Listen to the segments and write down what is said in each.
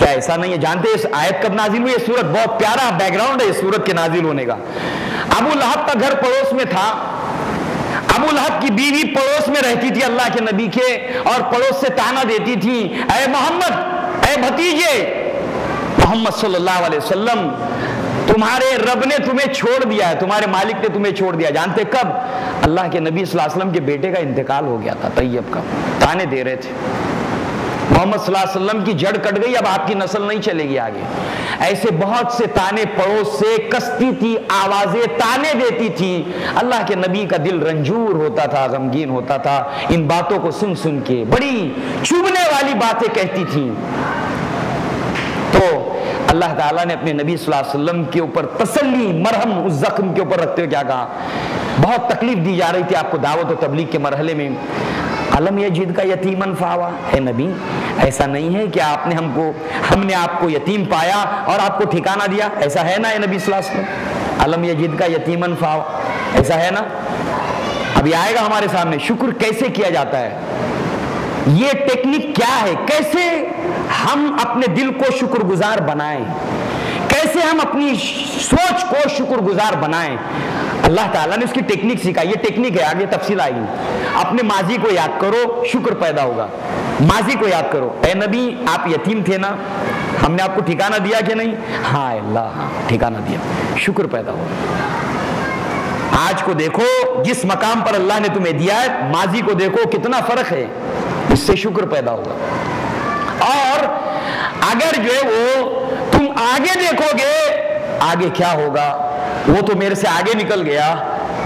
کیا ایسا نہیں ہے؟ جانتے اس آیت کب نازل ہوئی؟ یہ سورت بہت پیارا بیک گراؤنڈ ہے اس سورت کے نازل ہونے کا۔ ابو لہب کا گھر پڑوس میں تھا، ابو لہب کی بیوی پڑوس میں رہتی تھی اللہ کے نبی کے، اور پڑوس سے تانا دیتی تھی، اے محمد، اے بھتیجے محمد صلی اللہ علیہ وسلم، تمہارے رب نے تمہیں چھوڑ دیا ہے، تمہارے مالک نے تمہیں چھوڑ دیا۔ جانتے کب؟ اللہ کے نبی صلی اللہ علیہ وسلم کے بیٹے کا انتقال ہو گیا تھا، طیب کا۔ تانے دے رہے تھے، محمد صلی اللہ علیہ وسلم کی جڑ کٹ گئی، اب آپ کی نسل نہیں چلے گی آگے۔ ایسے بہت سے تانے پڑوس سے کستی تھی، آوازیں تانے دیتی تھی۔ اللہ کے نبی کا دل رنجور ہوتا تھا، غمگین ہوتا تھا، ان باتوں کو سن سن کے بڑی چبھنے والی باتیں کہتی تھیں۔ تو اللہ تعالیٰ نے اپنے نبی صلی اللہ علیہ وسلم کے اوپر تسلی، مرہم اس زخم کے اوپر رکھتے ہوئے کیا کہا؟ بہت تکلیف دی جا رہی تھی آپ کو دعوت و تبلیغ کے مرحلے میں۔ علم یجد کا یتیمن فاوا، اے نبی ایسا نہیں ہے کہ ہم نے آپ کو یتیم پایا اور آپ کو ٹھکانہ دیا، ایسا ہے نا اے نبی صلی اللہ علیہ وسلم؟ علم یجد کا یتیمن فاوا، ایسا ہے نا؟ ابھی آئے گا ہمارے سامنے شکر کیسے کیا جاتا ہے، یہ ٹیکنیک کیا ہے، کیسے ہم اپنے دل کو شکر گزار بنائیں، کیسے ہم اپنی سوچ کو شکر گزار بنائیں۔ اللہ تعالیٰ نے اس کی ٹیکنیک سکھائی، یہ ٹیکنیک ہے، آگے تفصیل آئے گی۔ اپنے ماضی کو یاد کرو، شکر پیدا ہوگا۔ ماضی کو یاد کرو، اے نبی آپ یتیم تھے نا، ہم نے آپ کو ٹھکانہ دیا کہ نہیں؟ ہاں اللہ، ہاں ٹھکانہ دیا، شکر پیدا ہوگا۔ آج کو دیکھو جس مقام پر اللہ نے تمہیں دیا ہے، ماضی کو دیکھو کتنا فرق ہے، اس سے شکر پیدا ہوگا۔ اور اگر جو ہے وہ تم آگے دیکھو گے، آگے کیا ہوگا، وہ تو میرے سے آگے نکل گیا،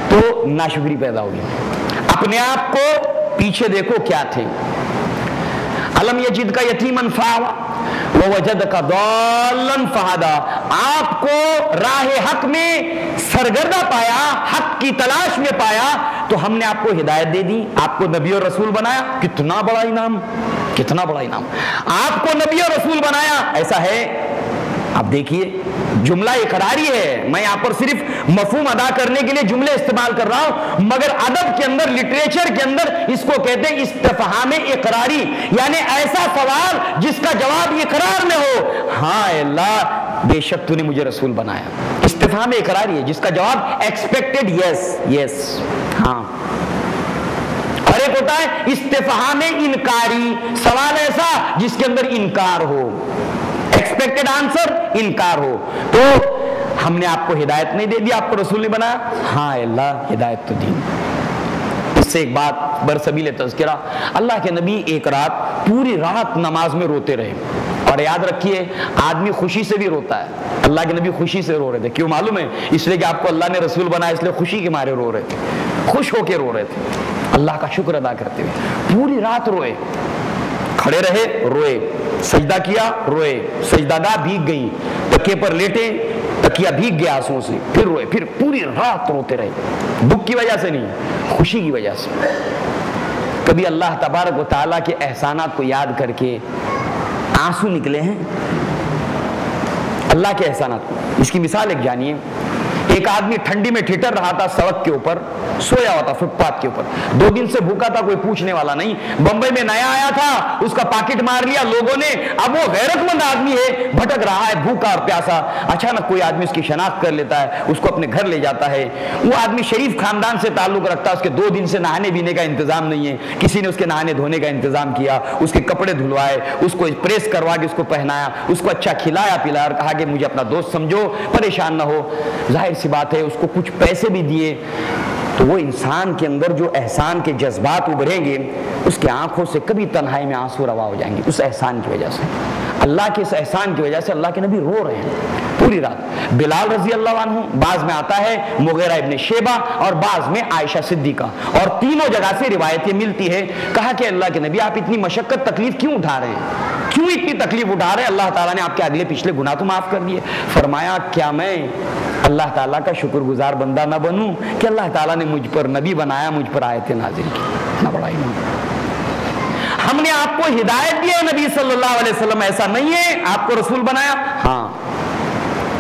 تو ناشکری پیدا ہوگی۔ اپنے آپ کو پیچھے دیکھو کیا تھے۔ علم یجد کا یتیمن فآوا ووجدک ضالا فہدا، آپ کو راہ حق میں سرگردہ پایا، حق کی تلاش میں پایا، تو ہم نے آپ کو ہدایت دے دی، آپ کو نبی اور رسول بنایا۔ کتنا بڑا انعام، کتنا بڑا انعام، آپ کو نبی اور رسول بنایا۔ ایسا ہے، اب دیکھیے جملہ اقراری ہے، میں یہاں پر صرف مفہوم ادا کرنے کے لیے جملے استعمال کر رہا ہوں، مگر ادب کے اندر، لٹریچر کے اندر اس کو کہتے ہیں استفہام اقراری، یعنی ایسا سوال جس کا جواب اقرار میں ہو۔ ہاں اللہ بے شک تو نے مجھے رسول بنایا، استفہام اقراری ہے جس کا جواب ایکسپیکٹڈ یس، یس، ہاں۔ اور ایک ہوتا ہے استفہام انکاری، سوال ایسا جس کے اندر انکار ہو، ایکسپیکٹڈ آنسر انکار ہو۔ تو ہم نے آپ کو ہدایت نہیں دے دی، آپ کو رسول نہیں بنایا؟ ہاں اللہ ہدایت تو دی۔ اس سے ایک بات برسبیل تذکرہ، اللہ کے نبی ایک رات پوری رات نماز میں روتے رہے، اور یاد رکھیے آدمی خوشی سے بھی روتا ہے، اللہ کے نبی خوشی سے رو رہے تھے۔ کیوں معلوم ہے؟ اس لیے کہ آپ کو اللہ نے رسول بنایا، اس لیے خوشی کے مارے رو رہے تھے، خوش ہو کے رو رہے تھے، اللہ کا شکر ادا کرتے ہوئے پوری رات روئے، کھڑے رہے روئے، سجدہ کیا روئے، سجدہ گاہ بھیگ گئی، تکیے پر لیٹے تکیہ بھیگ گیا آنسوؤں سے، پھر روئے، پھر پوری رات روتے رہے، دکھ کی وجہ سے نہیں، خوشی کی وجہ سے۔ کبھی اللہ تبارک و تعالیٰ کے احسانات کو یاد کر کے آنسو نکلے ہیں؟ اللہ کے احسانات کو، اس کی مثال ایک جانیے۔ ایک آدمی ٹھنڈی میں ٹھٹر رہا تھا، سڑک کے اوپر سویا ہوا تھا، فٹ پاتھ کے اوپر، 2 دن سے بھوکا تھا، کوئی پوچھنے والا نہیں، بمبئی میں نیا آیا تھا، اس کا پاکٹ مار لیا لوگوں نے، اب وہ غیرت مند آدمی ہے، بھٹک رہا ہے بھوکا اور پیاسا، اچانک کوئی آدمی اس کی شناخت کر لیتا ہے، اس کو اپنے گھر لے جاتا ہے۔ وہ آدمی شریف خاندان سے تعلق رکھتا ہے، اس کے 2 دن سے نہانے پینے کا انتظام نہیں ہے، کسی نے اس کے نہانے دھونے کا انتظام کیا، اس کے کپڑے دھلوائے، اس کو پریس کروا کے اس کو پہنایا، اس کو اچھا کھلایا پلایا اور کہا کہ مجھے اپنا دوست سمجھو، پریشان نہ ہو۔ ظاہر سی بات ہے اس کو کچھ پیسے بھی دیے، تو وہ انسان کے اندر جو احسان کے جذبات ابھریں گے، اس کے آنکھوں سے کبھی تنہائی میں آنسو روا ہو جائیں گے، اس احسان کی وجہ سے، اللہ کے اس احسان کی وجہ سے۔ اللہ کے نبی رو رہے ہیں پوری رات۔ بلال رضی اللہ عنہ، بعض میں آتا ہے مغیرہ ابن شیبہ، اور بعض میں عائشہ صدیقہ، اور تینوں جگہ سے روایتیں ملتی ہے۔ کہا کہ اللہ کے نبی آپ اتنی مشقت تکلیف کیوں اٹھا رہے ہیں، کیوں اتنی تکلیف اٹھا رہے ہیں؟ اللہ تعالیٰ نے آپ کے اگلے پچھلے گناہ تو معاف کر دیے۔ فرمایا کیا میں اللہ تعالیٰ کا شکر گزار بندہ نہ بنوں کہ اللہ تعالیٰ نے مجھ پر نبی بنایا، مجھ پر آیتیں نازل کی؟ اتنا بڑا انعام۔ ہم نے آپ کو ہدایت دی ہے نبی صلی اللہ علیہ وسلم، ایسا نہیں ہے آپ کو رسول بنایا؟ ہاں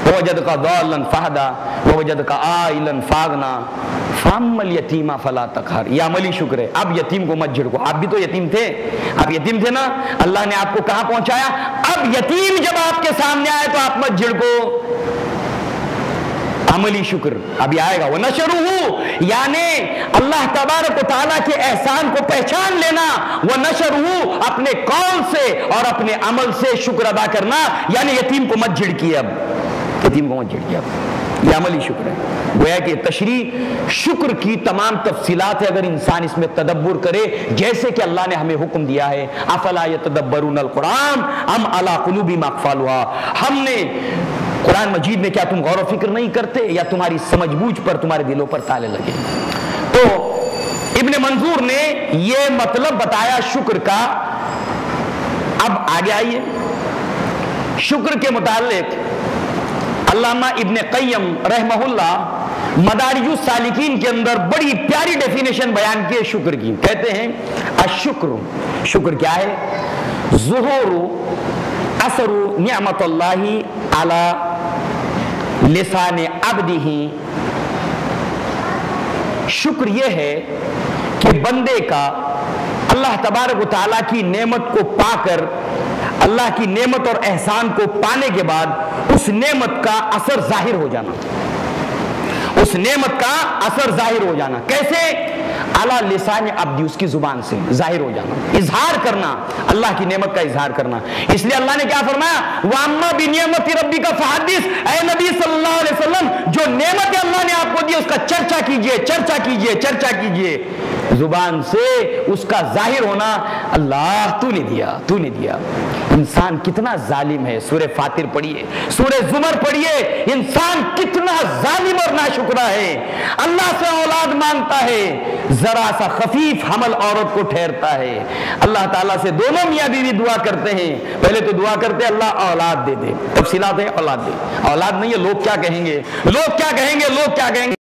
ووجدک ضالا فہدا ووجدک عائلا فاغنا فاما الیتیم فلا تقہر. یہ عملی شکر ہے. اب یتیم کو مت جھڑکو. آپ بھی تو یتیم تھے, آپ یتیم تھے نا, اللہ نے آپ کو کہاں پہنچایا. اب یتیم جب آپ کے سامنے آئے تو آپ مت جھڑکو. عملی شکر ابھی آئے گا. وَنَشَرُهُ یعنی اللہ تبارک و تعالیٰ کے احسان کو پہچان لینا. وَنَشَرُهُ اپنے قول سے اور اپنے عمل سے شکر ادا کرنا. یعنی یتیم کو مت جھڑکیے. اب یتیم کو مت جھڑکیے. اب یہ عملی شکر ہے. گویا کہ تشریح شکر کی تمام تفصیلات ہے اگر انسان اس میں تدبر کرے, جیسے کہ اللہ نے ہمیں حکم دیا ہے افلا یتدبرون القرآن ام علی قلوب اقفالها. ہم نے قرآن مجید میں, کیا تم غور و فکر نہیں کرتے یا تمہاری سمجھ بوجھ پر تمہارے دلوں پر تالے لگے. تو ابن منظور نے یہ مطلب بتایا شکر کا. اب آگے آئیے, شکر کے متعلق علامہ ابن قیم رحمہ اللہ مدارج السالکین کے اندر بڑی پیاری ڈیفینیشن بیان کی ہے شکر کی. کہتے ہیں الشکر, شکر کیا ہے, ظہور اثر نعمت اللہ علی لسان عبدہ. شکر یہ ہے کہ بندے کا اللہ تبارک و تعالیٰ کی نعمت کو پا کر, اللہ کی نعمت اور احسان کو پانے کے بعد اس نعمت کا اثر ظاہر ہو جانا. اس نعمت کا اثر ظاہر ہو جانا کیسے؟ علی لسان عبدی, اس کی زبان سے ظاہر ہو جانا, اظہار کرنا, اللہ کی نعمت کا اظہار کرنا. اس لیے اللہ نے کیا فرمایا, وَأَمَّا بِنِعْمَتِ رَبِّكَ فَحَدِّثْ. اے نبی صلی اللہ علیہ وسلم, جو نعمت اللہ نے آپ کو دی اس کا چرچا کیجئے, چرچا کیجئے, چرچا کیجئے. زبان سے اس کا ظاہر ہونا, اللہ تو نے دیا, تو نے دیا. انسان کتنا ظالم ہے. سورہ فاطر پڑھیے, سورہ زمر پڑھیے. انسان کتنا ظالم اور ناشکرا ہے. اللہ سے اولاد مانگتا ہے, ذرا سا خفیف حمل عورت کو ٹھہرتا ہے. اللہ تعالیٰ سے دونوں میاں بیوی دعا کرتے ہیں, پہلے تو دعا کرتے اللہ اولاد دے دے, تفصیلات ہیں اولاد دے, اولاد نہیں ہے, لوگ کیا کہیں گے, لوگ کیا کہیں گے, لوگ کیا کہیں گے.